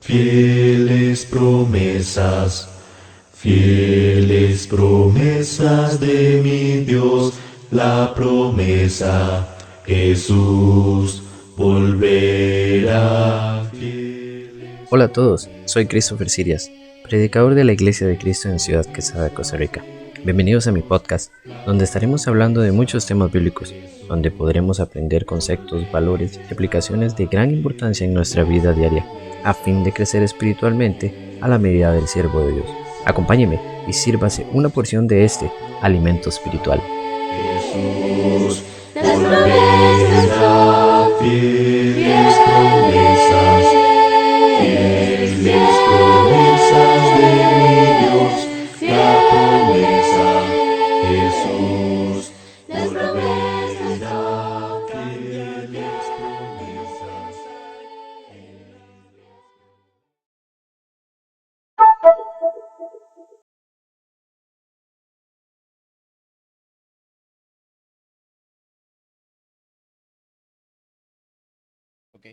fieles promesas de mi Dios, la promesa, Jesús volverá. Hola a todos, soy Christopher Sirias, predicador de la Iglesia de Cristo en Ciudad Quesada, Costa Rica. Bienvenidos a mi podcast, donde estaremos hablando de muchos temas bíblicos, donde podremos aprender conceptos, valores y aplicaciones de gran importancia en nuestra vida diaria, a fin de crecer espiritualmente a la medida del siervo de Dios. Acompáñeme y sírvase una porción de este alimento espiritual. Jesús volverá, fieles promesas, fieles promesas de mi Dios, la promesa, Jesús volverá, fieles promesas. Ok.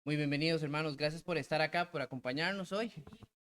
Muy bienvenidos, hermanos. Gracias por estar acá, por acompañarnos hoy.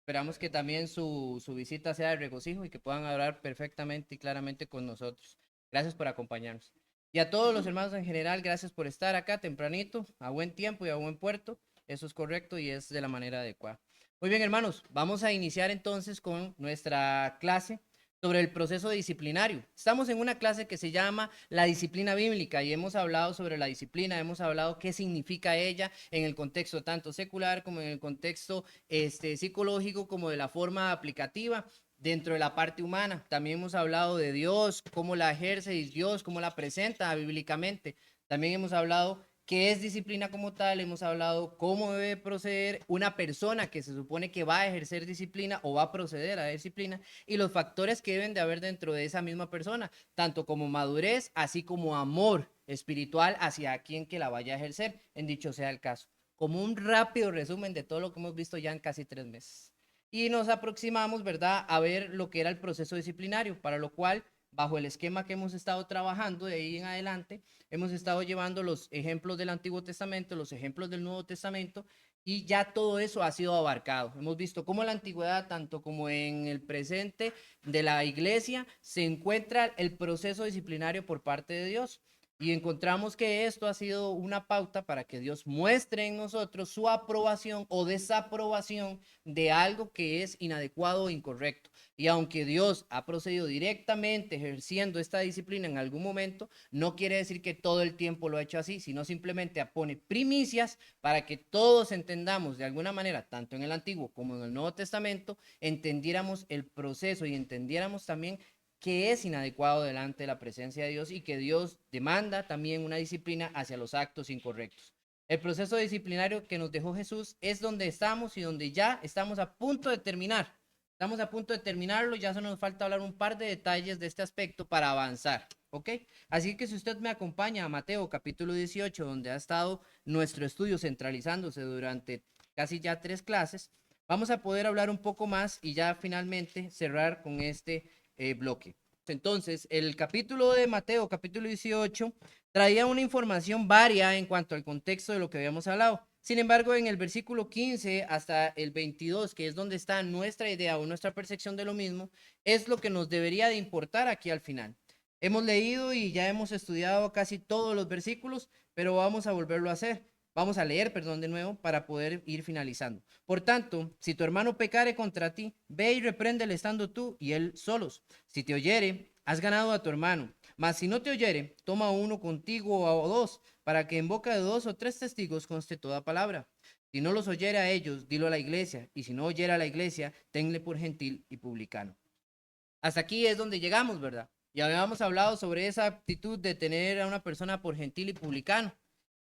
Esperamos que también su visita sea de regocijo y que puedan hablar perfectamente y claramente con nosotros. Gracias por acompañarnos. Y a todos los hermanos en general, gracias por estar acá tempranito, a buen tiempo y a buen puerto. Eso es correcto y es de la manera adecuada. Muy bien, hermanos, vamos a iniciar entonces con nuestra clase sobre el proceso disciplinario. Estamos en una clase que se llama la disciplina bíblica y hemos hablado sobre la disciplina, hemos hablado qué significa ella en el contexto tanto secular como en el contexto psicológico, como de la forma aplicativa dentro de la parte humana. También hemos hablado de Dios, cómo la ejerce Dios, cómo la presenta bíblicamente. También hemos hablado qué es disciplina como tal, hemos hablado cómo debe proceder una persona que se supone que va a ejercer disciplina o va a proceder a disciplina y los factores que deben de haber dentro de esa misma persona, tanto como madurez, así como amor espiritual hacia quien que la vaya a ejercer, en dicho sea el caso. Como un rápido resumen de todo lo que hemos visto ya en casi 3 meses. Y nos aproximamos, ¿verdad?, a ver lo que era el proceso disciplinario, para lo cual, bajo el esquema que hemos estado trabajando de ahí en adelante, hemos estado llevando los ejemplos del Antiguo Testamento, los ejemplos del Nuevo Testamento, y ya todo eso ha sido abarcado. Hemos visto cómo en la antigüedad, tanto como en el presente de la iglesia, se encuentra el proceso disciplinario por parte de Dios. Y encontramos que esto ha sido una pauta para que Dios muestre en nosotros su aprobación o desaprobación de algo que es inadecuado o incorrecto. Y aunque Dios ha procedido directamente ejerciendo esta disciplina en algún momento, no quiere decir que todo el tiempo lo ha hecho así, sino simplemente pone primicias para que todos entendamos de alguna manera, tanto en el Antiguo como en el Nuevo Testamento, entendiéramos el proceso y entendiéramos también que es inadecuado delante de la presencia de Dios y que Dios demanda también una disciplina hacia los actos incorrectos. El proceso disciplinario que nos dejó Jesús es donde estamos y donde ya estamos a punto de terminar. Estamos a punto de terminarlo, ya solo nos falta hablar un par de detalles de este aspecto para avanzar, ¿ok? Así que si usted me acompaña a Mateo capítulo 18, donde ha estado nuestro estudio centralizándose durante casi ya 3 clases, vamos a poder hablar un poco más y ya finalmente cerrar con este bloque. Entonces, el capítulo de Mateo, capítulo 18, traía una información varia en cuanto al contexto de lo que habíamos hablado. Sin embargo, en el versículo 15 hasta el 22, que es donde está nuestra idea o nuestra percepción de lo mismo, es lo que nos debería de importar aquí al final. Hemos leído y ya hemos estudiado casi todos los versículos, pero vamos a volverlo a hacer. Vamos a leer, perdón, de nuevo para poder ir finalizando. Por tanto, si tu hermano pecare contra ti, ve y repréndele estando tú y él solos. Si te oyere, has ganado a tu hermano. Mas si no te oyere, toma uno contigo o dos, para que en boca de 2 o 3 testigos conste toda palabra. Si no los oyere a ellos, dilo a la iglesia, y si no oyere a la iglesia, tenle por gentil y publicano. Hasta aquí es donde llegamos, ¿verdad? Y habíamos hablado sobre esa actitud de tener a una persona por gentil y publicano.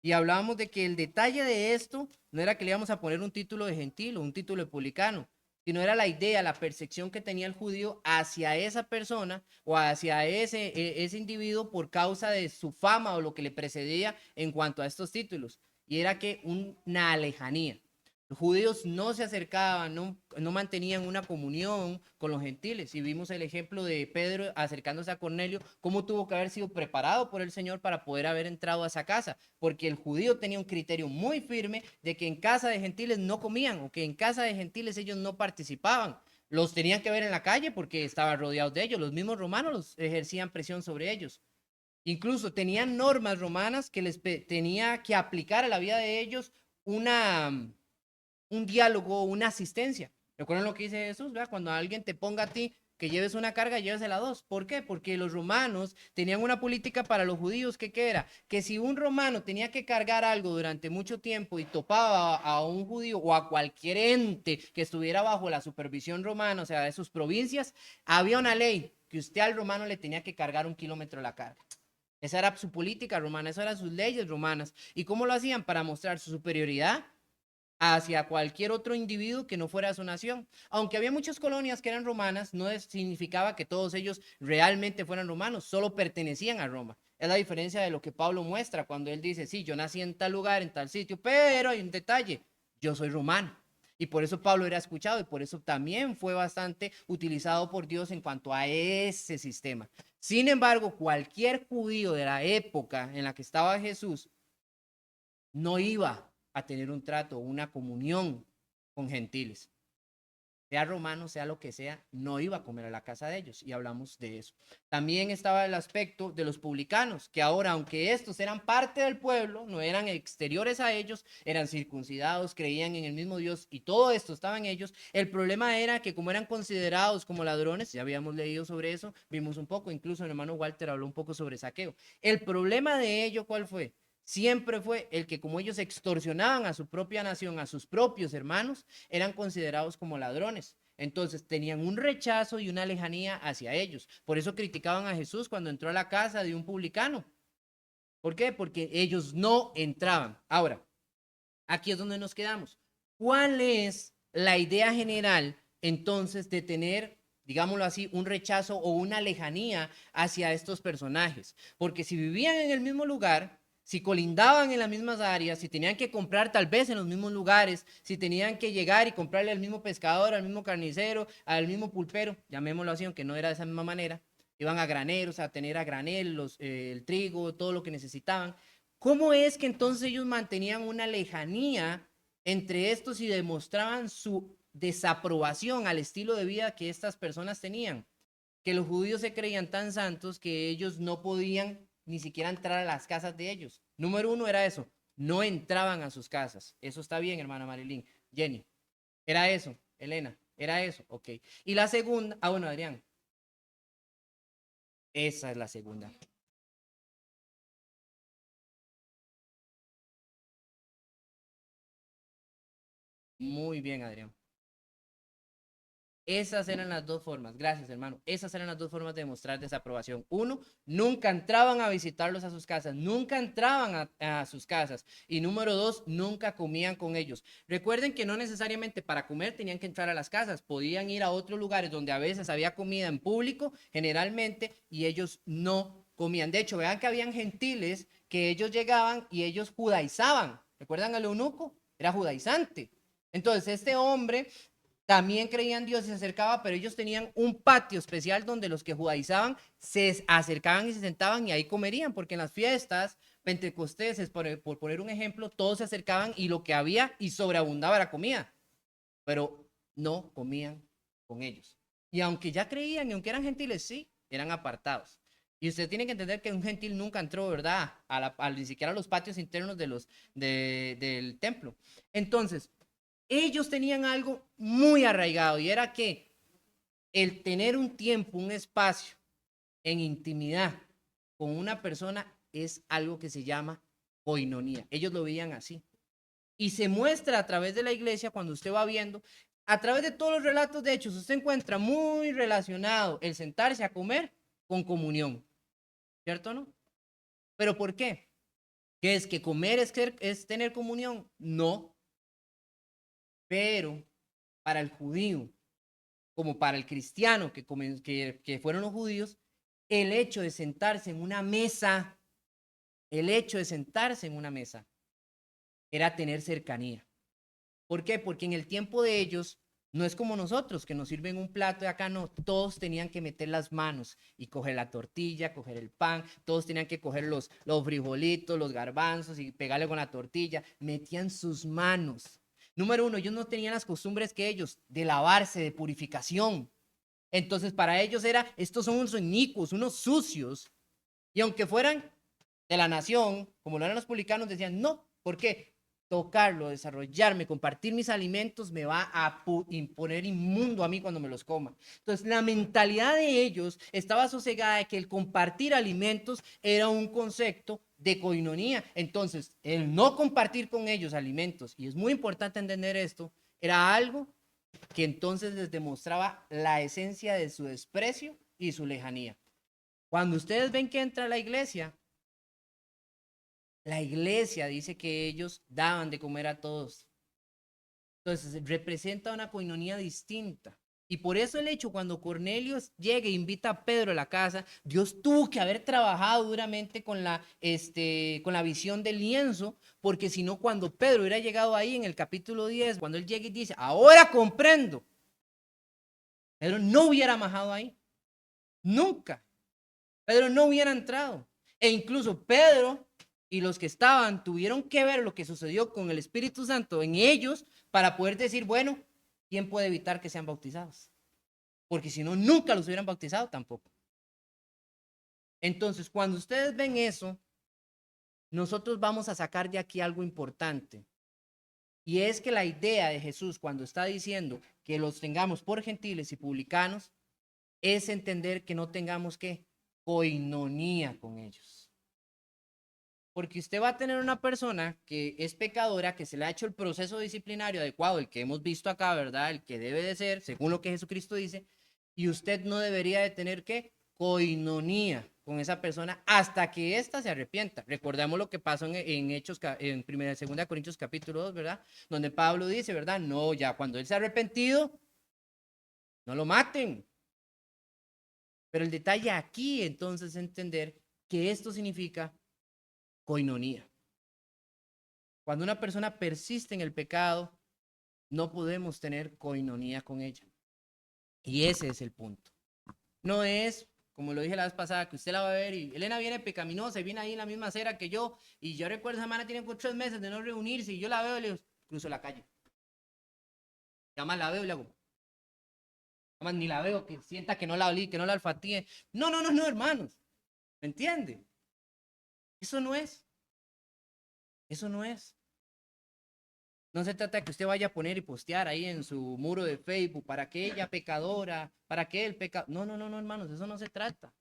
Y hablábamos de que el detalle de esto no era que le íbamos a poner un título de gentil o un título de publicano, sino era la idea, la percepción que tenía el judío hacia esa persona o hacia ese individuo por causa de su fama o lo que le precedía en cuanto a estos títulos. Y era que una lejanía. Los judíos no se acercaban, no mantenían una comunión con los gentiles. Y vimos el ejemplo de Pedro acercándose a Cornelio, cómo tuvo que haber sido preparado por el Señor para poder haber entrado a esa casa. Porque el judío tenía un criterio muy firme de que en casa de gentiles no comían o que en casa de gentiles ellos no participaban. Los tenían que ver en la calle porque estaban rodeados de ellos. Los mismos romanos los ejercían presión sobre ellos. Incluso tenían normas romanas que les tenía que aplicar a la vida de ellos un diálogo, una asistencia. ¿Recuerdan lo que dice Jesús? ¿Verdad? Cuando alguien te ponga a ti que lleves una carga, llévesela dos. ¿Por qué? Porque los romanos tenían una política para los judíos que ¿qué era? Que si un romano tenía que cargar algo durante mucho tiempo y topaba a un judío o a cualquier ente que estuviera bajo la supervisión romana, o sea, de sus provincias, había una ley que usted al romano le tenía que cargar 1 kilómetro la carga. Esa era su política romana, esas eran sus leyes romanas. ¿Y cómo lo hacían? Para mostrar su superioridad hacia cualquier otro individuo que no fuera de su nación. Aunque había muchas colonias que eran romanas, no significaba que todos ellos realmente fueran romanos, solo pertenecían a Roma. Es la diferencia de lo que Pablo muestra cuando él dice, sí, yo nací en tal lugar, en tal sitio, pero hay un detalle, yo soy romano. Y por eso Pablo era escuchado y por eso también fue bastante utilizado por Dios en cuanto a ese sistema. Sin embargo, cualquier judío de la época en la que estaba Jesús no iba a tener un trato, una comunión con gentiles. Sea romano, sea lo que sea, no iba a comer a la casa de ellos y hablamos de eso. También estaba el aspecto de los publicanos, que ahora, aunque estos eran parte del pueblo, no eran exteriores a ellos, eran circuncidados, creían en el mismo Dios y todo esto estaba en ellos. El problema era que como eran considerados como ladrones, ya habíamos leído sobre eso, vimos un poco, incluso el hermano Walter habló un poco sobre saqueo. El problema de ello, ¿cuál fue? Siempre fue el que como ellos extorsionaban a su propia nación, a sus propios hermanos, eran considerados como ladrones. Entonces tenían un rechazo y una lejanía hacia ellos. Por eso criticaban a Jesús cuando entró a la casa de un publicano. ¿Por qué? Porque ellos no entraban. Ahora, aquí es donde nos quedamos. ¿Cuál es la idea general entonces de tener, digámoslo así, un rechazo o una lejanía hacia estos personajes? Porque si vivían en el mismo lugar, si colindaban en las mismas áreas, si tenían que comprar tal vez en los mismos lugares, si tenían que llegar y comprarle al mismo pescador, al mismo carnicero, al mismo pulpero, llamémoslo así, aunque no era de esa misma manera, iban a graneros a tener a granel el trigo, todo lo que necesitaban. ¿Cómo es que entonces ellos mantenían una lejanía entre estos y demostraban su desaprobación al estilo de vida que estas personas tenían? Que los judíos se creían tan santos que ellos no podían ni siquiera entrar a las casas de ellos. Número uno era eso, no entraban a sus casas. Eso está bien, hermana Marilyn. Jenny, era eso. Elena, era eso. Ok. Y la segunda, bueno, Adrián, esa es la segunda. Muy bien, Adrián. Esas eran las dos formas, gracias hermano, esas eran las dos formas de demostrar desaprobación. Uno, nunca entraban a visitarlos a sus casas, nunca entraban a sus casas. Y número dos, nunca comían con ellos. Recuerden que no necesariamente para comer tenían que entrar a las casas, podían ir a otros lugares donde a veces había comida en público, generalmente, y ellos no comían. De hecho, vean que habían gentiles que ellos llegaban y ellos judaizaban. ¿Recuerdan al eunuco? Era judaizante. Entonces, este hombre también creían Dios y se acercaba, pero ellos tenían un patio especial donde los que judaizaban se acercaban y se sentaban y ahí comerían, porque en las fiestas pentecosteses, por poner un ejemplo, todos se acercaban y lo que había y sobreabundaba era comida, pero no comían con ellos. Y aunque ya creían y aunque eran gentiles, sí, eran apartados. Y usted tiene que entender que un gentil nunca entró, ¿verdad? Ni siquiera a los patios internos del templo. Entonces, ellos tenían algo muy arraigado y era que el tener un tiempo, un espacio en intimidad con una persona es algo que se llama coinonía. Ellos lo veían así. Y se muestra a través de la iglesia cuando usted va viendo, a través de todos los relatos de hechos, usted encuentra muy relacionado el sentarse a comer con comunión. ¿Cierto o no? ¿Pero por qué? ¿Qué es que comer es tener comunión? No, pero para el judío como para el cristiano que fueron los judíos, el hecho de sentarse en una mesa, el hecho de sentarse en una mesa era tener cercanía. ¿Por qué? Porque en el tiempo de ellos no es como nosotros, que nos sirven un plato y acá no, todos tenían que meter las manos y coger la tortilla, coger el pan, todos tenían que coger los frijolitos, los garbanzos y pegarle con la tortilla, metían sus manos. Número uno, ellos no tenían las costumbres que ellos de lavarse, de purificación. Entonces para ellos era, estos son unos inicuos, unos sucios. Y aunque fueran de la nación, como lo eran los publicanos, decían, no, ¿por qué? Tocarlo, desarrollarme, compartir mis alimentos me va a imponer inmundo a mí cuando me los coma. Entonces, la mentalidad de ellos estaba sosegada de que el compartir alimentos era un concepto de coinonía. Entonces, el no compartir con ellos alimentos, y es muy importante entender esto, era algo que entonces les demostraba la esencia de su desprecio y su lejanía. Cuando ustedes ven que entra la iglesia dice que ellos daban de comer a todos. Entonces representa una coinonía distinta. Y por eso el hecho, cuando Cornelio llega e invita a Pedro a la casa, Dios tuvo que haber trabajado duramente con la visión del lienzo, porque si no, cuando Pedro hubiera llegado ahí en el capítulo 10, cuando él llega y dice, ahora comprendo, Pedro no hubiera majado ahí. Nunca. Pedro no hubiera entrado. E incluso Pedro y los que estaban tuvieron que ver lo que sucedió con el Espíritu Santo en ellos para poder decir, bueno, ¿quién puede evitar que sean bautizados? Porque si no, nunca los hubieran bautizado tampoco. Entonces, cuando ustedes ven eso, nosotros vamos a sacar de aquí algo importante. Y es que la idea de Jesús cuando está diciendo que los tengamos por gentiles y publicanos, es entender que no tengamos que coinonía con ellos. Porque usted va a tener una persona que es pecadora, que se le ha hecho el proceso disciplinario adecuado, el que hemos visto acá, ¿verdad? El que debe de ser, según lo que Jesucristo dice, y usted no debería de tener que coinonía con esa persona hasta que ésta se arrepienta. Recordemos lo que pasó en Hechos, en 2 Corintios capítulo 2, ¿verdad? Donde Pablo dice, ¿verdad? No, ya cuando él se ha arrepentido, no lo maten. Pero el detalle aquí entonces es entender que esto significa coinonía. Cuando una persona persiste en el pecado, no podemos tener coinonía con ella. Y ese es el punto. No es, como lo dije la vez pasada, que usted la va a ver y Elena viene pecaminosa y viene ahí en la misma acera que yo, y yo recuerdo esa semana tienen 3 meses de no reunirse y yo la veo y le digo, cruzo la calle. Ya más la veo y le hago, más ni la veo, que sienta que no la olí, que no la olfatíe. No, hermanos. ¿Me entiende? Eso no es. Eso no es. No se trata de que usted vaya a poner y postear ahí en su muro de Facebook para que ella pecadora, para que él peca. No, hermanos, eso no se trata.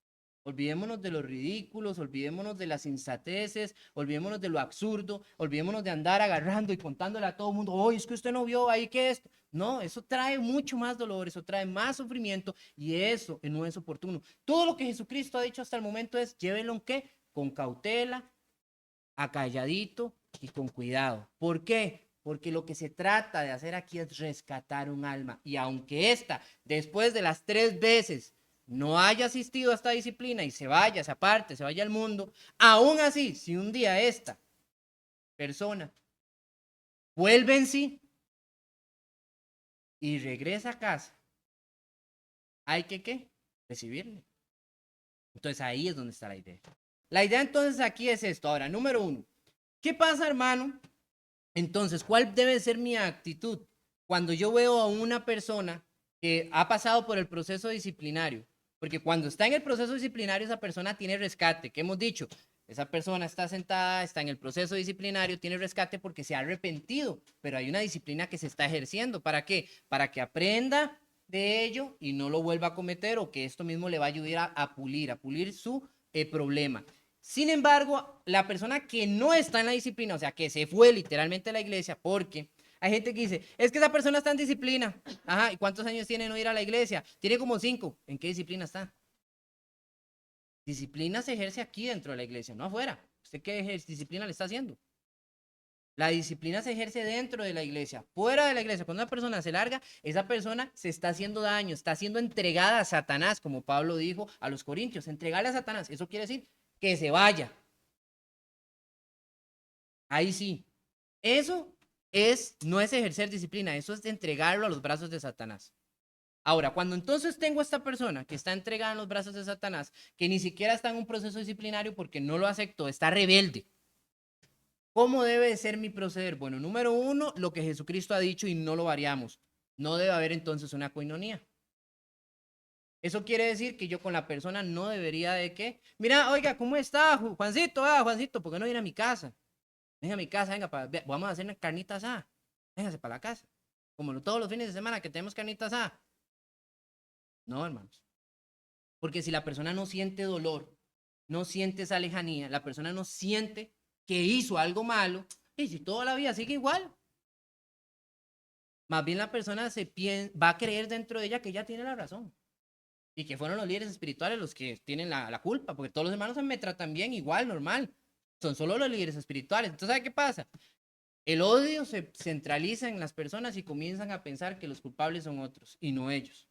Olvidémonos de los ridículos, olvidémonos de las insateces, olvidémonos de lo absurdo, olvidémonos de andar agarrando y contándole a todo el mundo, oye, es que usted no vio ahí que esto. No, eso trae mucho más dolor, eso trae más sufrimiento y eso no es oportuno. Todo lo que Jesucristo ha dicho hasta el momento es, llévenlo en qué, con cautela, acalladito y con cuidado. ¿Por qué? Porque lo que se trata de hacer aquí es rescatar un alma. Y aunque esta, después de las 3 veces, no haya asistido a esta disciplina y se vaya, se aparte, se vaya al mundo, aún así, si un día esta persona vuelve en sí y regresa a casa, hay que ¿qué? Recibirle. Entonces ahí es donde está la idea. La idea entonces aquí es esto. Ahora, número 1. ¿Qué pasa, hermano? Entonces, ¿cuál debe ser mi actitud cuando yo veo a una persona que ha pasado por el proceso disciplinario? Porque cuando está en el proceso disciplinario, esa persona tiene rescate. ¿Qué hemos dicho? Esa persona está sentada, está en el proceso disciplinario, tiene rescate porque se ha arrepentido, pero hay una disciplina que se está ejerciendo. ¿Para qué? Para que aprenda de ello y no lo vuelva a cometer o que esto mismo le va a ayudar a pulir su problema. Sin embargo, la persona que no está en la disciplina, o sea, que se fue literalmente a la iglesia, porque hay gente que dice, es que esa persona está en disciplina. Ajá, ¿y cuántos años tiene no ir a la iglesia? Tiene como 5. ¿En qué disciplina está? Disciplina se ejerce aquí dentro de la iglesia, no afuera. ¿Usted qué disciplina le está haciendo? La disciplina se ejerce dentro de la iglesia, fuera de la iglesia. Cuando una persona se larga, esa persona se está haciendo daño, está siendo entregada a Satanás, como Pablo dijo a los corintios, entregarle a Satanás. Eso quiere decir que se vaya. Ahí sí. Eso no es ejercer disciplina, eso es de entregarlo a los brazos de Satanás. Ahora, cuando entonces tengo a esta persona que está entregada en los brazos de Satanás, que ni siquiera está en un proceso disciplinario porque no lo aceptó, está rebelde. ¿Cómo debe de ser mi proceder? Bueno, número uno, lo que Jesucristo ha dicho y no lo variamos. No debe haber entonces una coinonía. Eso quiere decir que yo con la persona no debería de qué. Mira, oiga, ¿cómo está, Juancito? Juancito, ¿por qué no viene a mi casa? Venga a mi casa, venga, vamos a hacer una carnita asada. Véngase para la casa. Como todos los fines de semana que tenemos carnita asada. No, hermanos. Porque si la persona no siente dolor, no siente esa lejanía, la persona no siente que hizo algo malo, y si toda la vida sigue igual, más bien la persona va a creer dentro de ella que ella tiene la razón. Y que fueron los líderes espirituales los que tienen la culpa, porque todos los hermanos me tratan bien, igual, normal. Son solo los líderes espirituales. Entonces, ¿sabe qué pasa? El odio se centraliza en las personas y comienzan a pensar que los culpables son otros y no ellos.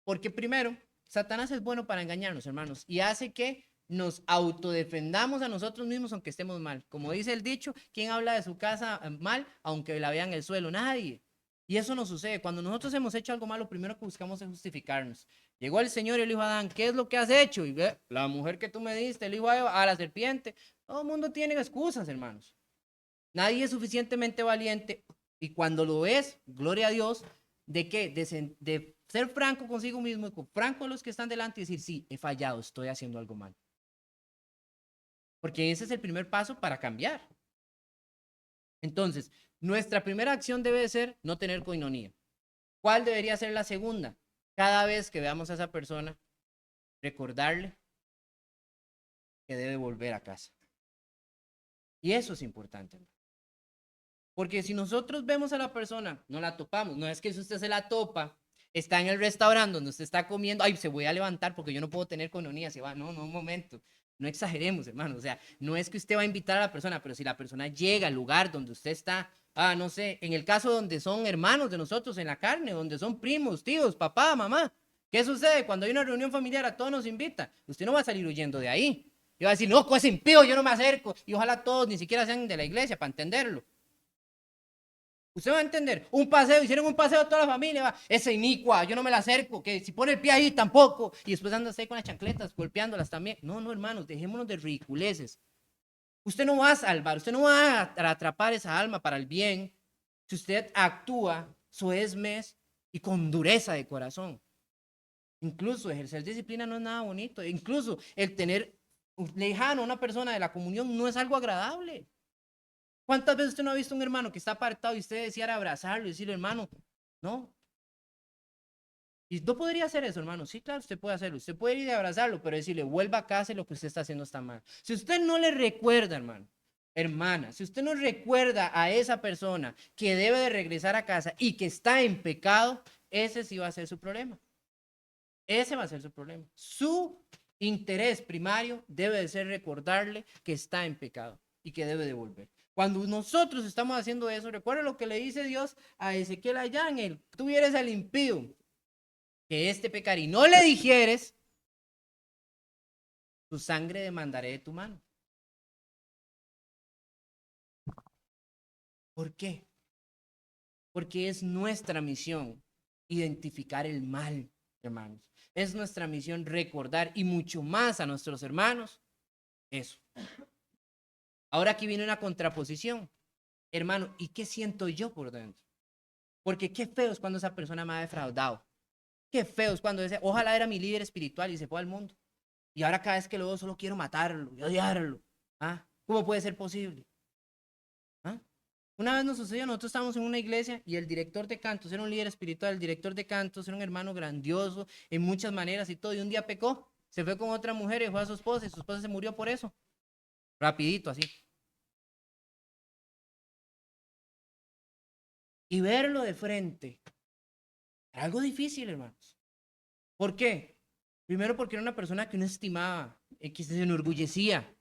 Porque primero, Satanás es bueno para engañarnos, hermanos, y hace que nos autodefendamos a nosotros mismos aunque estemos mal. Como dice el dicho, ¿quién habla de su casa mal aunque la vea en el suelo? Nadie. Y eso no sucede. Cuando nosotros hemos hecho algo malo, lo primero que buscamos es justificarnos. Llegó el Señor y el hijo de Adán, ¿qué es lo que has hecho? Y ve, la mujer que tú me diste, el hijo de Eva, a la serpiente. Todo el mundo tiene excusas, hermanos. Nadie es suficientemente valiente. Y cuando lo es, gloria a Dios, ¿de qué? De ser franco consigo mismo, franco con los que están delante y decir, sí, he fallado, estoy haciendo algo mal. Porque ese es el primer paso para cambiar. Entonces, nuestra primera acción debe ser no tener coinonía. ¿Cuál debería ser la segunda? Cada vez que veamos a esa persona, recordarle que debe volver a casa. Y eso es importante. Porque si nosotros vemos a la persona, no la topamos, no es que si usted se la topa, está en el restaurante donde usted está comiendo, ay, se voy a levantar porque yo no puedo tener coinonía, se va, no, un momento, no exageremos, hermano, o sea, no es que usted va a invitar a la persona, pero si la persona llega al lugar donde usted está, no sé, en el caso donde son hermanos de nosotros en la carne, donde son primos, tíos, papá, mamá, ¿qué sucede? Cuando hay una reunión familiar a todos nos invita, usted no va a salir huyendo de ahí, y va a decir, no, pues impío, yo no me acerco, y ojalá todos ni siquiera sean de la iglesia para entenderlo. Usted va a entender, un paseo, hicieron un paseo toda la familia, va, esa inicua, yo no me la acerco, que si pone el pie ahí tampoco, y después anda usted con las chancletas, golpeándolas también. No, hermanos, dejémonos de ridiculeces. Usted no va a salvar, usted no va a atrapar esa alma para el bien si usted actúa soezmes y con dureza de corazón. Incluso ejercer disciplina no es nada bonito, incluso el tener lejano a una persona de la comunión no es algo agradable. ¿Cuántas veces usted no ha visto un hermano que está apartado y usted deseara abrazarlo y decirle, hermano, no? Y no podría hacer eso, hermano. Sí, claro, usted puede hacerlo. Usted puede ir a abrazarlo, pero decirle, vuelva a casa y lo que usted está haciendo está mal. Si usted no le recuerda, hermano, hermana, si usted no recuerda a esa persona que debe de regresar a casa y que está en pecado, ese sí va a ser su problema. Ese va a ser su problema. Su interés primario debe de ser recordarle que está en pecado y que debe de volver. Cuando nosotros estamos haciendo eso, recuerda lo que le dice Dios a Ezequiel allá en el, tú eres el impío, que este pecar y no le dijeres, tu sangre demandaré de tu mano. ¿Por qué? Porque es nuestra misión identificar el mal, hermanos. Es nuestra misión recordar y mucho más a nuestros hermanos eso. Ahora aquí viene una contraposición. Hermano, ¿y qué siento yo por dentro? Porque qué feo es cuando esa persona me ha defraudado. Qué feo es cuando dice, ojalá era mi líder espiritual y se fue al mundo. Y ahora cada vez que lo veo solo quiero matarlo y odiarlo. ¿Cómo puede ser posible? Una vez nos sucedió, nosotros estábamos en una iglesia y el director de cantos era un líder espiritual, el director de cantos era un hermano grandioso en muchas maneras y todo, y un día pecó, se fue con otra mujer y dejó a su esposa y su esposa se murió por eso. Rapidito, así. Y verlo de frente era algo difícil, hermanos. ¿Por qué? Primero porque era una persona que uno estimaba, que se enorgullecía.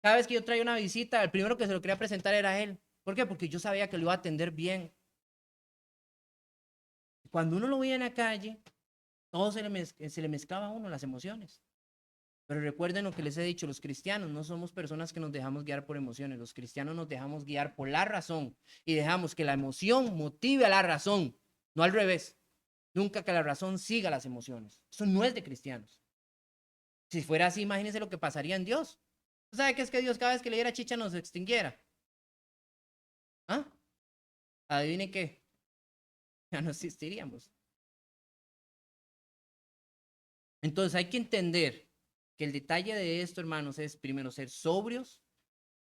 Cada vez que yo traía una visita, el primero que se lo quería presentar era él. ¿Por qué? Porque yo sabía que lo iba a atender bien. Cuando uno lo veía en la calle, todo se le mezclaba a uno las emociones. Pero recuerden lo que les he dicho, los cristianos no somos personas que nos dejamos guiar por emociones, los cristianos nos dejamos guiar por la razón y dejamos que la emoción motive a la razón, no al revés. Nunca que la razón siga las emociones. Eso no es de cristianos. Si fuera así, imagínense lo que pasaría en Dios. ¿Sabe qué es que Dios cada vez que le diera chicha nos extinguiera? ¿Ah? Adivine qué. Ya no existiríamos. Entonces hay que entender que el detalle de esto, hermanos, es primero ser sobrios,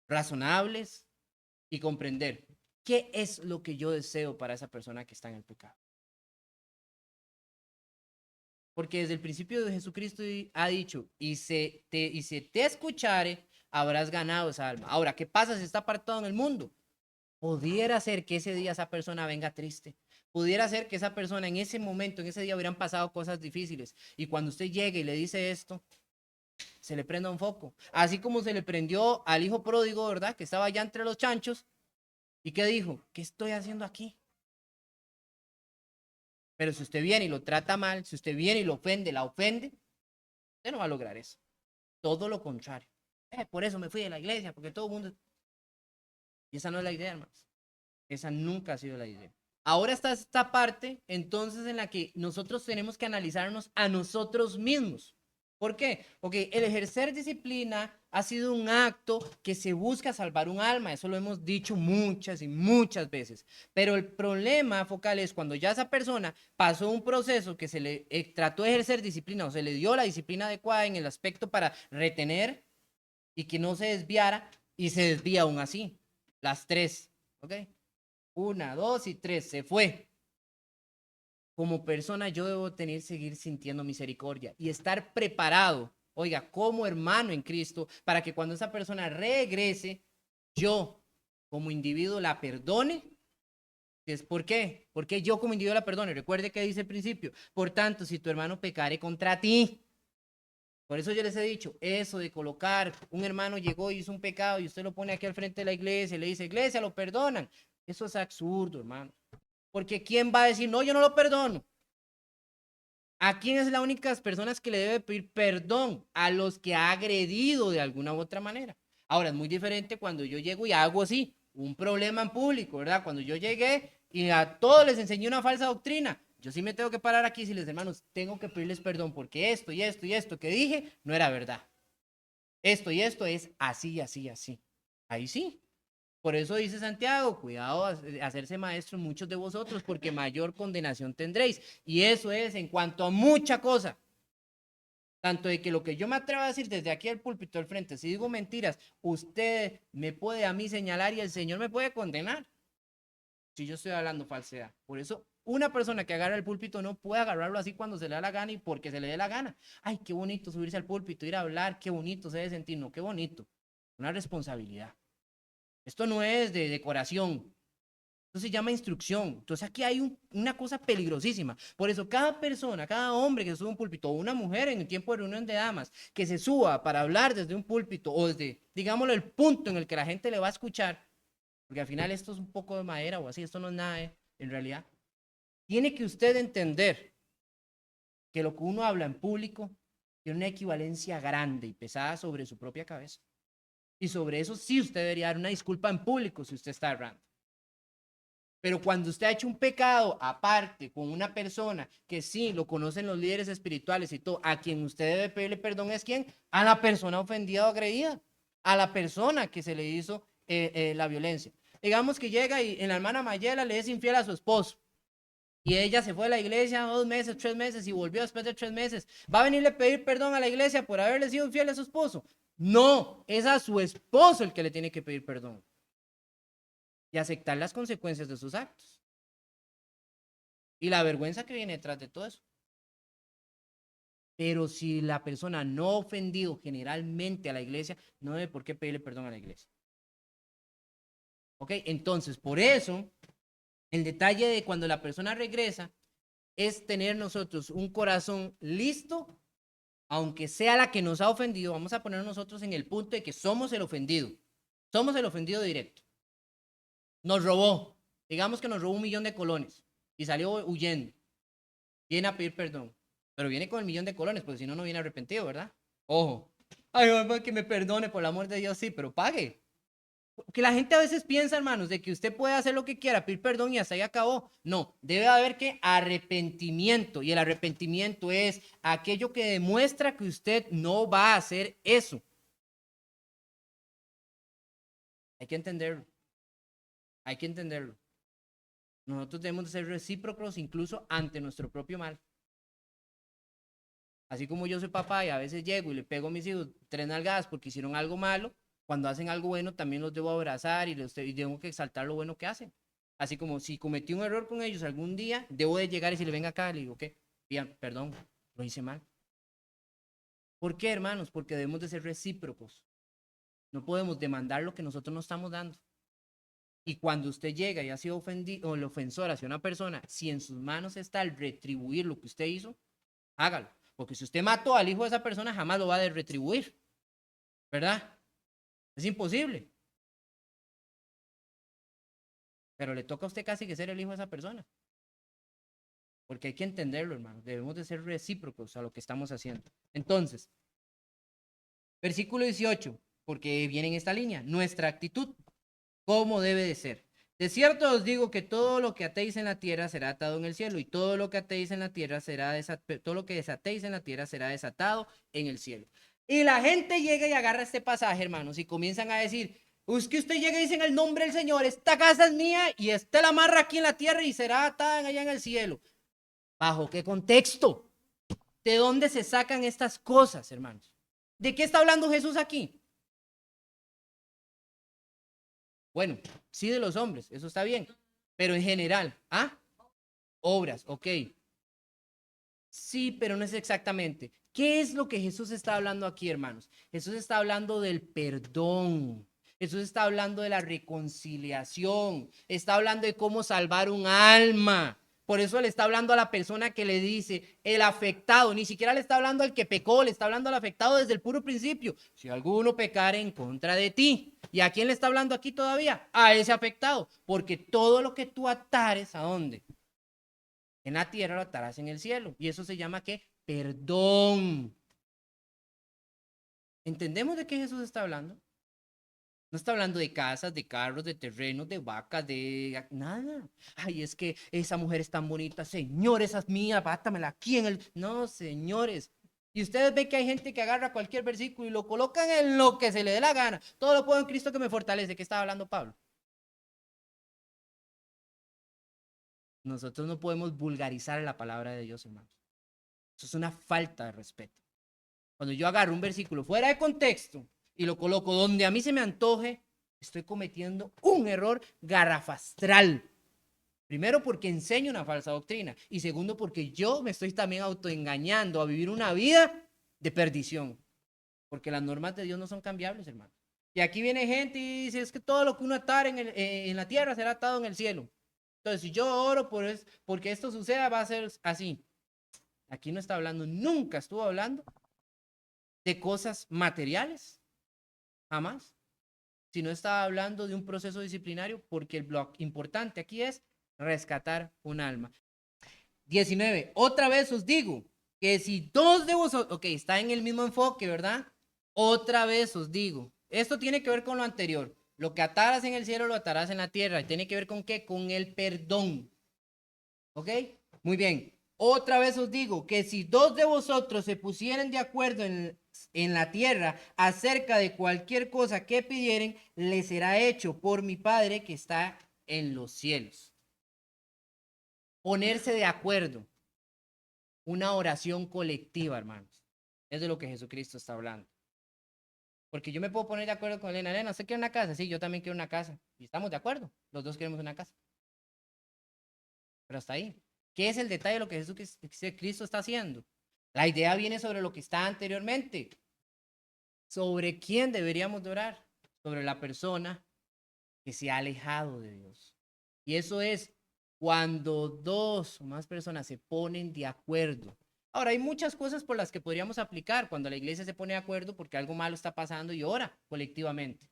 razonables y comprender qué es lo que yo deseo para esa persona que está en el pecado. Porque desde el principio de Jesucristo ha dicho, y se te escuchare, habrás ganado esa alma. Ahora, ¿qué pasa si está apartado en el mundo? Pudiera ser que ese día esa persona venga triste. Pudiera ser que esa persona en ese momento, en ese día hubieran pasado cosas difíciles. Y cuando usted llegue y le dice esto, se le prenda un foco. Así como se le prendió al hijo pródigo, ¿verdad? Que estaba allá entre los chanchos. ¿Y qué dijo? ¿Qué estoy haciendo aquí? Pero si usted viene y lo trata mal, si usted viene y lo ofende, la ofende, usted no va a lograr eso. Todo lo contrario. Por eso me fui de la iglesia, porque todo el mundo... Y esa no es la idea, hermanos. Esa nunca ha sido la idea. Ahora está esta parte, entonces, en la que nosotros tenemos que analizarnos a nosotros mismos. ¿Por qué? Porque el ejercer disciplina ha sido un acto que se busca salvar un alma. Eso lo hemos dicho muchas y muchas veces. Pero el problema focal es cuando ya esa persona pasó un proceso que se le trató de ejercer disciplina o se le dio la disciplina adecuada en el aspecto para retener y que no se desviara y se desvía aún así. Las tres, ¿ok? 1, 2 y 3, se fue. Como persona yo debo seguir sintiendo misericordia y estar preparado, oiga, como hermano en Cristo, para que cuando esa persona regrese, yo como individuo la perdone. ¿Por qué? Porque yo como individuo la perdone. Recuerde que dice el principio, por tanto, si tu hermano pecare contra ti. Por eso yo les he dicho, eso de colocar, un hermano llegó y hizo un pecado y usted lo pone aquí al frente de la iglesia y le dice, iglesia, lo perdonan. Eso es absurdo, hermano. Porque ¿quién va a decir, no, yo no lo perdono? ¿A quién es la única personas que le debe pedir perdón? A los que ha agredido de alguna u otra manera. Ahora, es muy diferente cuando yo llego y hago así, un problema en público, ¿verdad? Cuando yo llegué y a todos les enseñé una falsa doctrina, yo sí me tengo que parar aquí y decirles, hermanos, tengo que pedirles perdón porque esto y esto y esto que dije no era verdad. Esto y esto es así, así, así. Ahí sí. Por eso dice Santiago, cuidado hacerse maestros muchos de vosotros, porque mayor condenación tendréis. Y eso es en cuanto a mucha cosa. Tanto de que lo que yo me atrevo a decir desde aquí al púlpito al frente, si digo mentiras, usted me puede a mí señalar y el Señor me puede condenar. Si yo estoy hablando falsedad. Por eso, una persona que agarra el púlpito no puede agarrarlo así cuando se le da la gana y porque se le dé la gana. Ay, qué bonito subirse al púlpito, ir a hablar, qué bonito se debe sentir. No, qué bonito. Una responsabilidad. Esto no es de decoración. Esto se llama instrucción. Entonces aquí hay una cosa peligrosísima. Por eso cada persona, cada hombre que se sube a un púlpito, o una mujer en el tiempo de reunión de damas, que se suba para hablar desde un púlpito o desde, digámoslo, el punto en el que la gente le va a escuchar, porque al final esto es un poco de madera o así, esto no es nada en realidad. Tiene que usted entender que lo que uno habla en público tiene una equivalencia grande y pesada sobre su propia cabeza. Y sobre eso sí usted debería dar una disculpa en público si usted está errando. Pero cuando usted ha hecho un pecado aparte con una persona que sí lo conocen los líderes espirituales y todo, a quien usted debe pedirle perdón es quién, a la persona ofendida o agredida, a la persona que se le hizo la violencia. Digamos que llega y en la hermana Mayela le es infiel a su esposo y ella se fue a la iglesia 2 meses, 3 meses y volvió después de 3 meses. ¿Va a venirle a pedir perdón a la iglesia por haberle sido infiel a su esposo? No, es a su esposo el que le tiene que pedir perdón y aceptar las consecuencias de sus actos. Y la vergüenza que viene detrás de todo eso. Pero si la persona no ha ofendido generalmente a la iglesia, no debe por qué pedirle perdón a la iglesia. ¿Ok? Entonces, por eso, el detalle de cuando la persona regresa es tener nosotros un corazón listo, aunque sea la que nos ha ofendido, vamos a poner nosotros en el punto de que somos el ofendido. Somos el ofendido directo. Nos robó. Digamos que nos robó 1.000.000 de colones y salió huyendo. Viene a pedir perdón. Pero viene con el 1.000.000 de colones, porque si no, no viene arrepentido, ¿verdad? Ojo, Ay, mamá, que me perdone, por el amor de Dios, sí, pero pague. Que la gente a veces piensa, hermanos, de que usted puede hacer lo que quiera, pedir perdón y hasta ahí acabó. No, debe haber que arrepentimiento. Y el arrepentimiento es aquello que demuestra que usted no va a hacer eso. Hay que entenderlo. Hay que entenderlo. Nosotros debemos de ser recíprocos incluso ante nuestro propio mal. Así como yo soy papá y a veces llego y le pego a mis hijos 3 nalgadas porque hicieron algo malo, cuando hacen algo bueno también los debo abrazar y tengo que exaltar lo bueno que hacen. Así como si cometí un error con ellos algún día, debo de llegar y si le venga acá, le digo, ¿qué? Bien, perdón, lo hice mal. ¿Por qué, hermanos? Porque debemos de ser recíprocos. No podemos demandar lo que nosotros no estamos dando. Y cuando usted llega y ha sido ofendido o el ofensor hacia una persona, si en sus manos está el retribuir lo que usted hizo, hágalo. Porque si usted mató al hijo de esa persona, jamás lo va a retribuir. ¿Verdad? Es imposible. Pero le toca a usted casi que ser el hijo de esa persona. Porque hay que entenderlo, hermano. Debemos de ser recíprocos a lo que estamos haciendo. Entonces, versículo 18, porque viene en esta línea, nuestra actitud, ¿cómo debe de ser? De cierto os digo que todo lo que atéis en la tierra será atado en el cielo, y todo lo que atéis en la tierra será todo lo que desatéis en la tierra será desatado en el cielo. Y la gente llega y agarra este pasaje, hermanos, y comienzan a decir, es que usted llega y dice en el nombre del Señor, esta casa es mía y esta la amarra aquí en la tierra y será atada allá en el cielo. ¿Bajo qué contexto? ¿De dónde se sacan estas cosas, hermanos? ¿De qué está hablando Jesús aquí? Bueno, sí de los hombres, eso está bien, pero en general, ¿ah? Obras, ok. Sí, pero no es exactamente. ¿Qué es lo que Jesús está hablando aquí, hermanos? Jesús está hablando del perdón. Jesús está hablando de la reconciliación. Está hablando de cómo salvar un alma. Por eso le está hablando a la persona que le dice, el afectado. Ni siquiera le está hablando al que pecó, le está hablando al afectado desde el puro principio. Si alguno pecare en contra de ti. ¿Y a quién le está hablando aquí todavía? A ese afectado. Porque todo lo que tú atares, ¿a dónde? En la tierra lo atarás en el cielo. Y eso se llama ¿qué? Perdón. ¿Entendemos de qué Jesús está hablando? No está hablando de casas, de carros, de terrenos, de vacas, de nada. Ay, es que esa mujer es tan bonita. Señor, esa es mía, bátamela aquí en el... No, señores. Y ustedes ven que hay gente que agarra cualquier versículo y lo colocan en lo que se le dé la gana. Todo lo puedo en Cristo que me fortalece. ¿Qué estaba hablando Pablo? Nosotros no podemos vulgarizar la palabra de Dios, hermanos. Eso es una falta de respeto. Cuando yo agarro un versículo fuera de contexto y lo coloco donde a mí se me antoje, estoy cometiendo un error garrafastral. Primero porque enseño una falsa doctrina y segundo porque yo me estoy también autoengañando a vivir una vida de perdición. Porque las normas de Dios no son cambiables, hermano. Y aquí viene gente y dice, es que todo lo que uno atare en la tierra será atado en el cielo. Entonces, si yo oro porque esto suceda, va a ser así. Aquí no está hablando, nunca estuvo hablando de cosas materiales, jamás, sino estaba hablando de un proceso disciplinario porque el bloque importante aquí es rescatar un alma. 19, otra vez os digo que si dos de vosotros, ok, está en el mismo enfoque, ¿verdad? Otra vez os digo, esto tiene que ver con lo anterior, lo que ataras en el cielo lo atarás en la tierra, y tiene que ver con qué, con el perdón, ¿ok? Muy bien. Otra vez os digo que si dos de vosotros se pusieren de acuerdo en la tierra acerca de cualquier cosa que pidieren, les será hecho por mi Padre que está en los cielos. Ponerse de acuerdo. Una oración colectiva, hermanos. Es de lo que Jesucristo está hablando. Porque yo me puedo poner de acuerdo con Elena. Elena, ¿usted quiere una casa? Sí, yo también quiero una casa. Y estamos de acuerdo. Los dos queremos una casa. Pero hasta ahí. ¿Qué es el detalle de lo que Jesucristo está haciendo? La idea viene sobre lo que está anteriormente. ¿Sobre quién deberíamos de orar? Sobre la persona que se ha alejado de Dios. Y eso es cuando dos o más personas se ponen de acuerdo. Ahora, hay muchas cosas por las que podríamos aplicar cuando la iglesia se pone de acuerdo porque algo malo está pasando y ora colectivamente.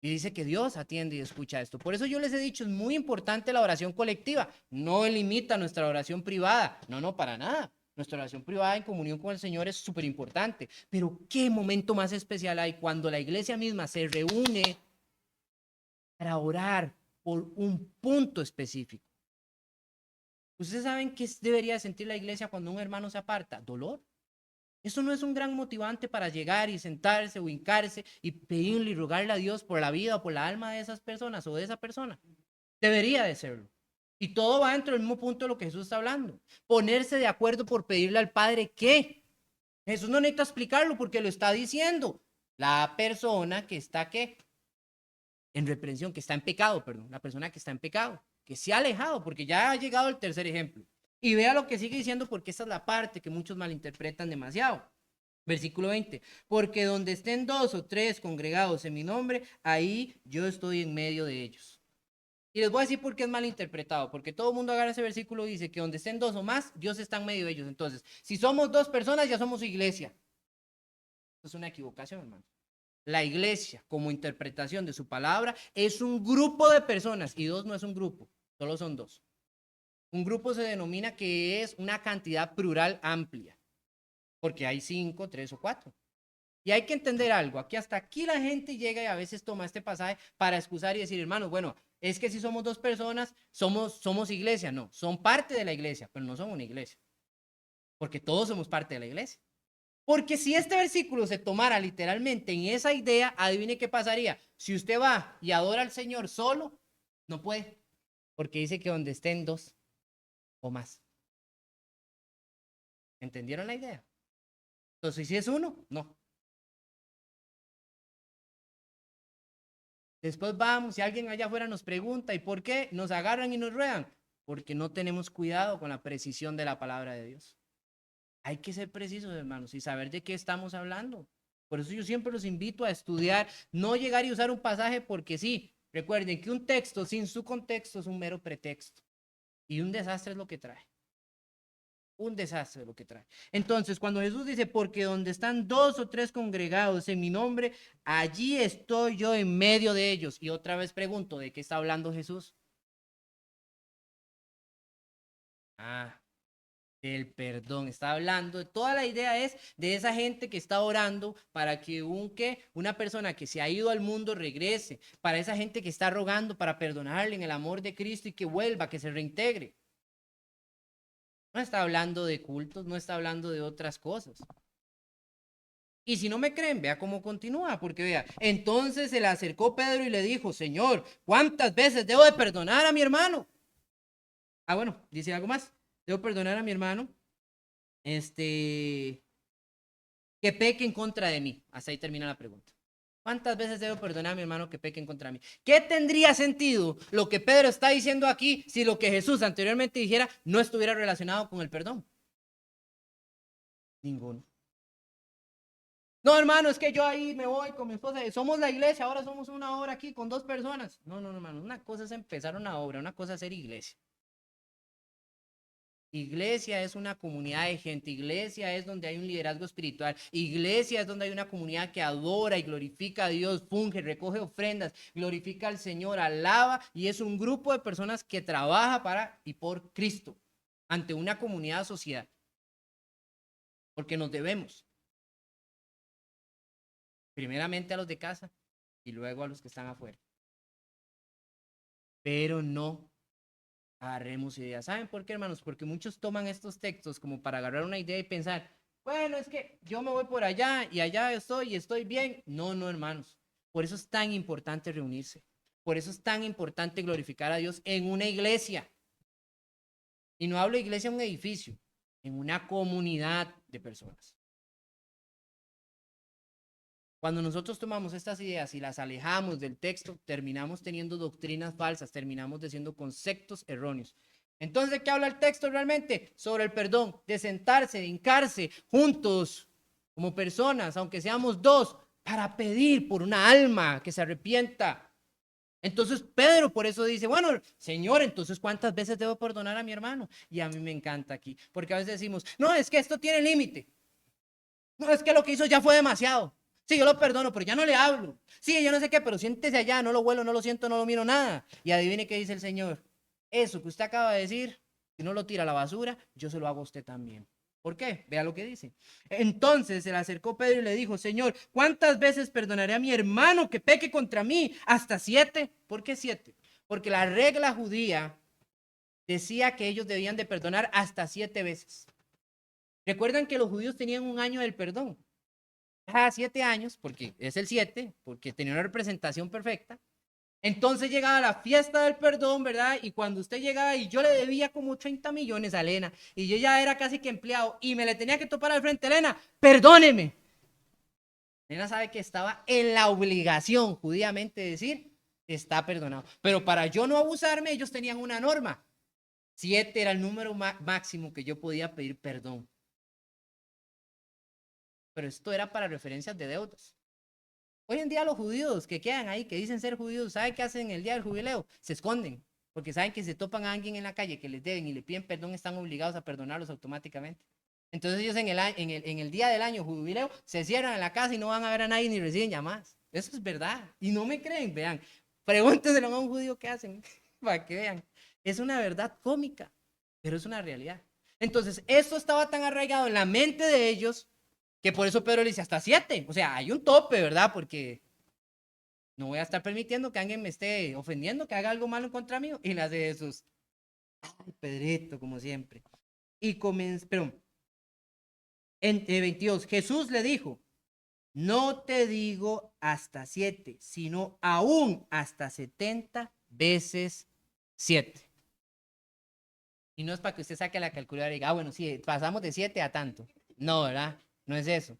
Y dice que Dios atiende y escucha esto. Por eso yo les he dicho, es muy importante la oración colectiva. No limita nuestra oración privada. No, para nada. Nuestra oración privada en comunión con el Señor es súper importante. Pero ¿qué momento más especial hay cuando la iglesia misma se reúne para orar por un punto específico? ¿Ustedes saben qué debería sentir la iglesia cuando un hermano se aparta? Dolor. Eso no es un gran motivante para llegar y sentarse o hincarse y pedirle y rogarle a Dios por la vida o por la alma de esas personas o de esa persona. Debería de serlo. Y todo va dentro del mismo punto de lo que Jesús está hablando. Ponerse de acuerdo por pedirle al Padre qué. Jesús no necesita explicarlo porque lo está diciendo. La persona que está ¿qué? En reprensión, que está en pecado, perdón. La persona que está en pecado, que se ha alejado, porque ya ha llegado el tercer ejemplo. Y vea lo que sigue diciendo, porque esta es la parte que muchos malinterpretan demasiado. Versículo 20, porque donde estén 2 o 3 congregados en mi nombre, ahí yo estoy en medio de ellos. Y les voy a decir por qué es malinterpretado, porque todo el mundo agarra ese versículo y dice que donde estén 2 o más, Dios está en medio de ellos. Entonces, si somos 2 personas, ya somos iglesia. Eso es una equivocación, hermano. La iglesia, como interpretación de su palabra, es un grupo de personas, y 2 no es un grupo, solo son 2. Un grupo se denomina que es una cantidad plural amplia, porque hay 5, 3 o 4. Y hay que entender algo, aquí hasta aquí la gente llega y a veces toma este pasaje para excusar y decir, hermanos, bueno, es que si somos 2 personas, somos iglesia. No, son parte de la iglesia, pero no son una iglesia, porque todos somos parte de la iglesia. Porque si este versículo se tomara literalmente en esa idea, adivine qué pasaría. Si usted va y adora al Señor solo, no puede, porque dice que donde estén 2 o más. ¿Entendieron la idea? Entonces, si es 1, no. Después vamos, si alguien allá afuera nos pregunta, ¿y por qué nos agarran y nos ruedan? Porque no tenemos cuidado con la precisión de la palabra de Dios. Hay que ser precisos, hermanos, y saber de qué estamos hablando. Por eso yo siempre los invito a estudiar, no llegar y usar un pasaje porque sí. Recuerden que un texto sin su contexto es un mero pretexto. Y un desastre es lo que trae. Un desastre es lo que trae. Entonces, cuando Jesús dice, porque donde están 2 o 3 congregados en mi nombre, allí estoy yo en medio de ellos. Y otra vez pregunto, ¿de qué está hablando Jesús? El perdón. Está hablando, toda la idea es de esa gente que está orando para que una persona que se ha ido al mundo regrese, para esa gente que está rogando para perdonarle en el amor de Cristo y que vuelva, que se reintegre. No está hablando de cultos, no está hablando de otras cosas. Y si no me creen, vea cómo continúa, porque vea, entonces se le acercó Pedro y le dijo, Señor, ¿cuántas veces debo de perdonar a mi hermano? Bueno, dice algo más. Debo perdonar a mi hermano, que peque en contra de mí. Hasta ahí termina la pregunta. ¿Cuántas veces debo perdonar a mi hermano que peque en contra de mí? ¿Qué tendría sentido lo que Pedro está diciendo aquí si lo que Jesús anteriormente dijera no estuviera relacionado con el perdón? Ninguno. No, hermano, es que yo ahí me voy con mi esposa. Somos la iglesia, ahora somos una obra aquí con 2 personas. No, hermano. Una cosa es empezar una obra, una cosa es ser iglesia. Iglesia es una comunidad de gente, iglesia es donde hay un liderazgo espiritual, iglesia es donde hay una comunidad que adora y glorifica a Dios, funge, recoge ofrendas, glorifica al Señor, alaba, y es un grupo de personas que trabaja para y por Cristo ante una comunidad, sociedad, porque nos debemos primeramente a los de casa y luego a los que están afuera, pero no agarremos ideas. ¿Saben por qué, hermanos? Porque muchos toman estos textos como para agarrar una idea y pensar, bueno, es que yo me voy por allá y allá estoy y estoy bien. No, hermanos. Por eso es tan importante reunirse. Por eso es tan importante glorificar a Dios en una iglesia. Y no hablo de iglesia en un edificio, en una comunidad de personas. Cuando nosotros tomamos estas ideas y las alejamos del texto, terminamos teniendo doctrinas falsas, terminamos diciendo conceptos erróneos. Entonces, ¿de qué habla el texto realmente? Sobre el perdón, de sentarse, de hincarse juntos como personas, aunque seamos 2, para pedir por una alma que se arrepienta. Entonces Pedro por eso dice, bueno, Señor, entonces ¿cuántas veces debo perdonar a mi hermano? Y a mí me encanta aquí, porque a veces decimos, no, es que esto tiene límite. No, es que lo que hizo ya fue demasiado. Sí, yo lo perdono, pero ya no le hablo. Sí, yo no sé qué, pero siéntese allá, no lo huelo, no lo siento, no lo miro nada. Y adivine qué dice el Señor. Eso que usted acaba de decir, si no lo tira a la basura, yo se lo hago a usted también. ¿Por qué? Vea lo que dice. Entonces se le acercó Pedro y le dijo, Señor, ¿cuántas veces perdonaré a mi hermano que peque contra mí? ¿Hasta 7? ¿Por qué 7? Porque la regla judía decía que ellos debían de perdonar hasta 7 veces. Recuerdan que los judíos tenían un año del perdón. Cada 7 años, porque es el 7, porque tenía una representación perfecta. Entonces llegaba la fiesta del perdón, ¿verdad? Y cuando usted llegaba y yo le debía como 30 millones a Elena y yo ya era casi que empleado y me le tenía que topar al frente, Elena, perdóneme. Elena sabe que estaba en la obligación judíamente de decir, está perdonado. Pero para yo no abusarme, ellos tenían una norma. 7 era el número máximo que yo podía pedir perdón. Pero esto era para referencias de deudas. Hoy en día los judíos que quedan ahí, que dicen ser judíos, ¿saben qué hacen el día del jubileo? Se esconden, porque saben que si se topan a alguien en la calle que les deben y le piden perdón, están obligados a perdonarlos automáticamente. Entonces ellos en el día del año jubileo se cierran en la casa y no van a ver a nadie ni reciben llamadas. Eso es verdad. Y no me creen, vean. Pregúntenselo a un judío qué hacen, para que vean. Es una verdad cómica, pero es una realidad. Entonces, esto estaba tan arraigado en la mente de ellos que por eso Pedro le dice hasta 7. O sea, hay un tope, ¿verdad? Porque no voy a estar permitiendo que alguien me esté ofendiendo, que haga algo malo en contra mío. Y le hace Jesús. Ay, Pedrito, como siempre. Y pero en 22, Jesús le dijo, no te digo hasta 7, sino aún hasta 70 veces 7. Y no es para que usted saque la calculadora y diga, bueno, sí, pasamos de 7 a tanto. No, ¿verdad? No es eso.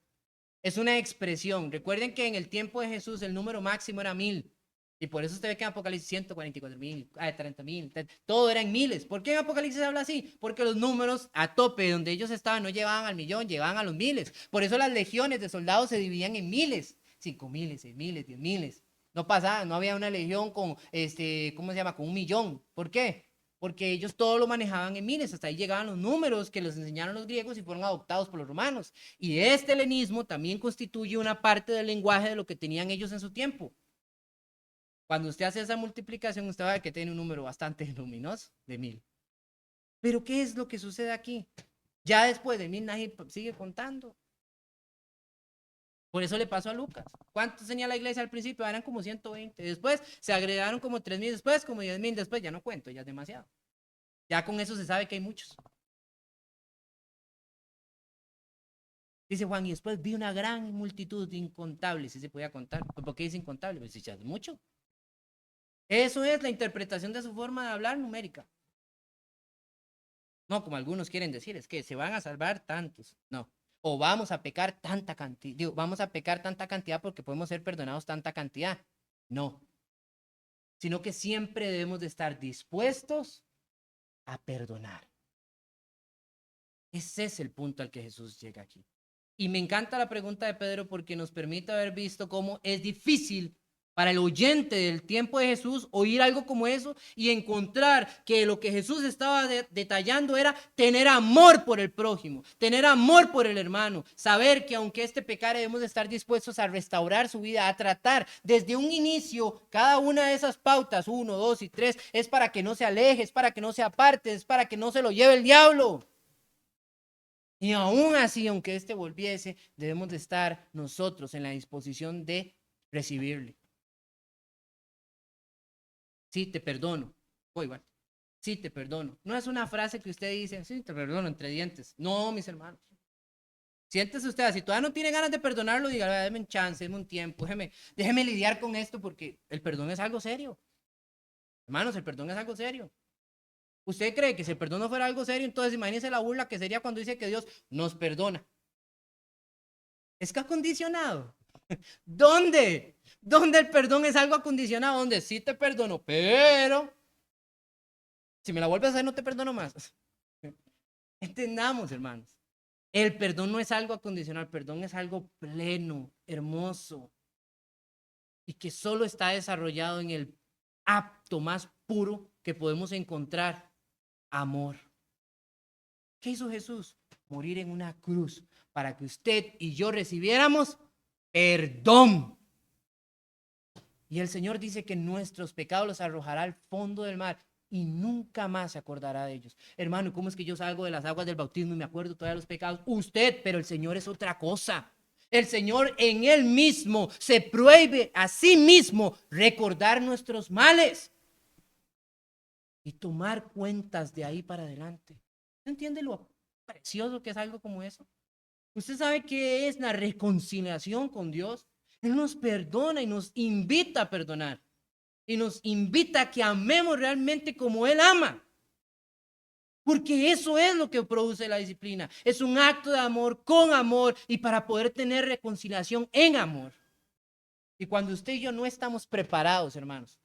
Es una expresión. Recuerden que en el tiempo de Jesús el número máximo era 1000. Y por eso usted ve que en Apocalipsis 144,000, 30,000, todo era en miles. ¿Por qué en Apocalipsis habla así? Porque los números a tope donde ellos estaban no llevaban al millón, llevaban a los miles. Por eso las legiones de soldados se dividían en miles, 5,000, 6,000, 10,000. No pasaba, no había una legión con, ¿cómo se llama? Con 1,000,000. ¿Por qué? Porque ellos todo lo manejaban en miles, hasta ahí llegaban los números que les enseñaron los griegos y fueron adoptados por los romanos. Y este helenismo también constituye una parte del lenguaje de lo que tenían ellos en su tiempo. Cuando usted hace esa multiplicación, usted va a ver que tiene un número bastante luminoso de 1000. Pero ¿qué es lo que sucede aquí? Ya después de 1000 nadie sigue contando. Por eso le pasó a Lucas. ¿Cuántos tenía la iglesia al principio? Eran como 120. Después se agregaron como 3,000. Después como 10,000. Después ya no cuento, ya es demasiado. Ya con eso se sabe que hay muchos. Dice Juan, y después vi una gran multitud de incontables. Si se podía contar. ¿Por qué dice incontable? Pues si ya es mucho. Eso es la interpretación de su forma de hablar numérica. No, como algunos quieren decir, es que se van a salvar tantos. No. O vamos a pecar tanta cantidad. Digo, vamos a pecar tanta cantidad porque podemos ser perdonados tanta cantidad. No. Sino que siempre debemos de estar dispuestos a perdonar. Ese es el punto al que Jesús llega aquí. Y me encanta la pregunta de Pedro porque nos permite haber visto cómo es difícil para el oyente del tiempo de Jesús oír algo como eso y encontrar que lo que Jesús estaba detallando era tener amor por el prójimo, tener amor por el hermano, saber que aunque este pecare debemos de estar dispuestos a restaurar su vida, a tratar desde un inicio cada una de esas pautas, 1, 2 y 3, es para que no se aleje, es para que no se aparte, es para que no se lo lleve el diablo. Y aún así, aunque éste volviese, debemos de estar nosotros en la disposición de recibirle. Sí, te perdono. Igual. Sí, te perdono. No es una frase que usted dice, sí, te perdono entre dientes. No, mis hermanos. Siéntese usted, si todavía no tiene ganas de perdonarlo, diga, déjeme un chance, déjeme un tiempo, déjeme lidiar con esto porque el perdón es algo serio. Hermanos, el perdón es algo serio. ¿Usted cree que si el perdón no fuera algo serio, entonces imagínese la burla que sería cuando dice que Dios nos perdona? Es que acondicionado. ¿Dónde? ¿Dónde el perdón es algo acondicionado? Donde sí te perdono, pero si me la vuelves a hacer no te perdono más. Entendamos, hermanos. El perdón no es algo acondicional, el perdón es algo pleno, hermoso y que solo está desarrollado en el acto más puro que podemos encontrar, amor. ¿Qué hizo Jesús? Morir en una cruz para que usted y yo recibiéramos perdón. Y el Señor dice que nuestros pecados los arrojará al fondo del mar. y nunca más se acordará de ellos. Hermano, ¿cómo es que yo salgo de las aguas del bautismo y me acuerdo todavía de los pecados? Usted, pero el Señor es otra cosa. El Señor en Él mismo se prohíbe a sí mismo recordar nuestros males y tomar cuentas de ahí para adelante. ¿Usted entiende lo precioso que es algo como eso? ¿Usted sabe qué es la reconciliación con Dios? Él nos perdona y nos invita a perdonar. Y nos invita a que amemos realmente como Él ama. Porque eso es lo que produce la disciplina. Es un acto de amor con amor y para poder tener reconciliación en amor. Y cuando usted y yo no estamos preparados, hermanos,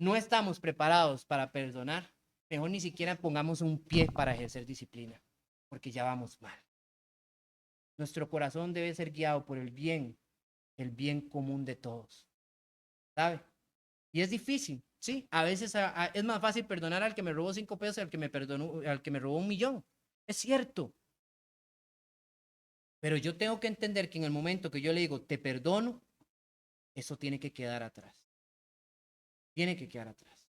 no estamos preparados para perdonar, mejor ni siquiera pongamos un pie para ejercer disciplina, porque ya vamos mal. Nuestro corazón debe ser guiado por el bien común de todos. ¿Sabe? Y es difícil, ¿sí? A veces es más fácil perdonar al que me robó 5 pesos al que me perdonó, al que me robó 1,000,000. Es cierto. Pero yo tengo que entender que en el momento que yo le digo, te perdono, eso tiene que quedar atrás. Tiene que quedar atrás.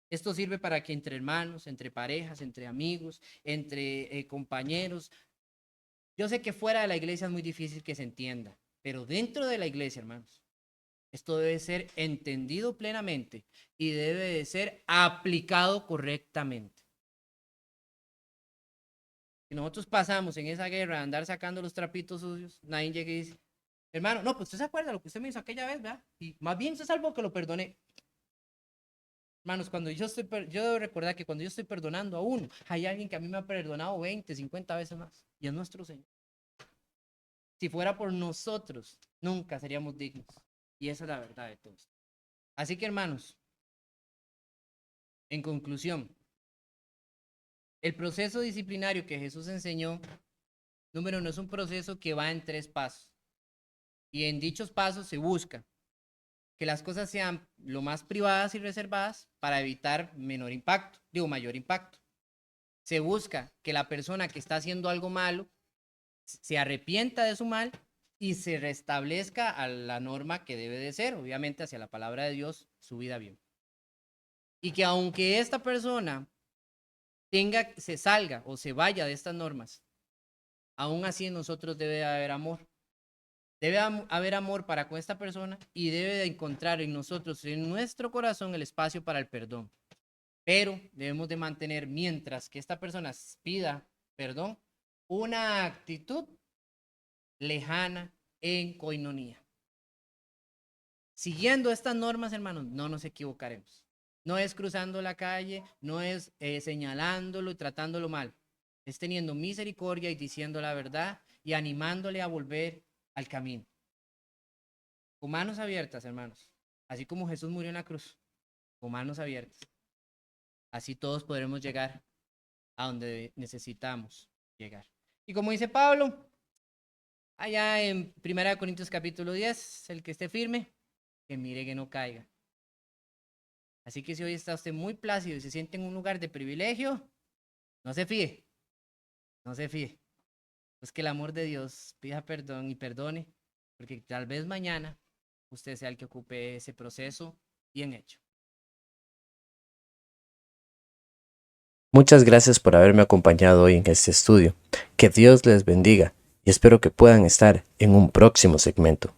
Esto sirve para que entre hermanos, entre parejas, entre amigos, entre compañeros. Yo sé que fuera de la iglesia es muy difícil que se entienda, pero dentro de la iglesia, hermanos, esto debe ser entendido plenamente y debe de ser aplicado correctamente. Si nosotros pasamos en esa guerra de andar sacando los trapitos sucios, nadie llega y dice, hermano, no, pues usted se acuerda de lo que usted me hizo aquella vez, ¿verdad? Y más bien se salvó que lo perdoné. Hermanos, cuando yo debo recordar que cuando yo estoy perdonando a uno, hay alguien que a mí me ha perdonado 20, 50 veces más, y es nuestro Señor. Si fuera por nosotros, nunca seríamos dignos. Y esa es la verdad de todos. Así que, hermanos, en conclusión, el proceso disciplinario que Jesús enseñó, número 1, es un proceso que va en 3 pasos. Y en dichos pasos se busca que las cosas sean lo más privadas y reservadas para evitar mayor impacto. Se busca que la persona que está haciendo algo malo se arrepienta de su mal y se restablezca a la norma que debe de ser, obviamente hacia la palabra de Dios, su vida bien. Y que aunque esta persona se salga o se vaya de estas normas, aún así en nosotros debe haber amor. Debe haber amor para con esta persona y debe de encontrar en nosotros, en nuestro corazón, el espacio para el perdón. Pero debemos de mantener, mientras que esta persona pida perdón, una actitud lejana en coinonía. Siguiendo estas normas, hermanos, no nos equivocaremos. No es cruzando la calle, no es señalándolo y tratándolo mal. Es teniendo misericordia y diciendo la verdad y animándole a volver al camino. Con manos abiertas, hermanos. Así como Jesús murió en la cruz, con manos abiertas. Así todos podremos llegar a donde necesitamos llegar. Y como dice Pablo, allá en 1 Corintios capítulo 10, el que esté firme, que mire que no caiga. Así que si hoy está usted muy plácido y se siente en un lugar de privilegio, no se fíe. No se fíe. Pues que el amor de Dios pida perdón y perdone, porque tal vez mañana usted sea el que ocupe ese proceso bien hecho. Muchas gracias por haberme acompañado hoy en este estudio. Que Dios les bendiga y espero que puedan estar en un próximo segmento.